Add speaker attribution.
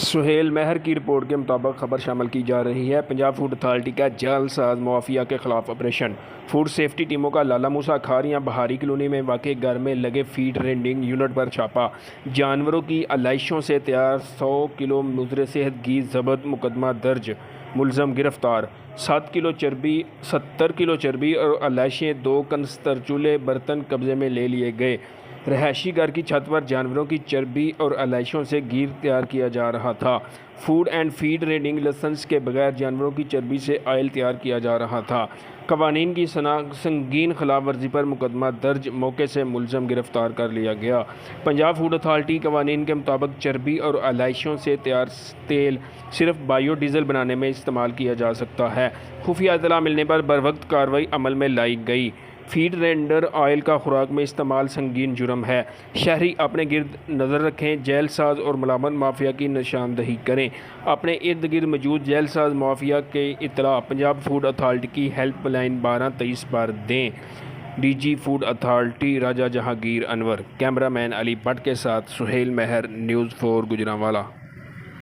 Speaker 1: سہیل مہر کی رپورٹ کے مطابق خبر شامل کی جا رہی ہے۔ پنجاب فوڈ اتھارٹی کا جعل ساز مافیا کے خلاف آپریشن۔ فوڈ سیفٹی ٹیموں کا لالا موسیٰ کھاریاں بہاری کالونی میں واقع گھر میں لگے فیڈ رینڈنگ یونٹ پر چھاپا۔ جانوروں کی علائشوں سے تیار 100 کلو مضر صحت گھی ضبط، مقدمہ درج، ملزم گرفتار۔ 70 کلو چربی اور علائشیں، 2 کنستر چولہے برتن قبضے میں لے لیے گئے۔ رہائشی گھر کی چھت پر جانوروں کی چربی اور علائشوں سے گھی تیار کیا جا رہا تھا۔ Food and feed rendering license کے بغیر جانوروں کی چربی سے آئل تیار کیا جا رہا تھا۔ قوانین کی سنگین خلاف ورزی پر مقدمہ درج، موقع سے ملزم گرفتار کر لیا گیا۔ پنجاب فوڈ اتھارٹی قوانین کے مطابق چربی اور علائشوں سے تیار تیل صرف بائیو ڈیزل بنانے میں استعمال کیا جا سکتا ہے۔ خفیہ اطلاع ملنے پر بروقت کارروائی عمل میں لائی گئی۔ فیڈ رینڈر آئل کا خوراک میں استعمال سنگین جرم ہے۔ شہری اپنے گرد نظر رکھیں، جعل ساز اور ملامت مافیا کی نشاندہی کریں۔ اپنے ارد گرد موجود جعل ساز مافیا کی اطلاع پنجاب فوڈ اتھارٹی کی ہیلپ لائن 1223 پر دیں۔ D G food authority Raja Jahangir Anwar. Cameraman Ali Butt کے ساتھ سہیل مہر، نیوز 4 گوجرانوالہ۔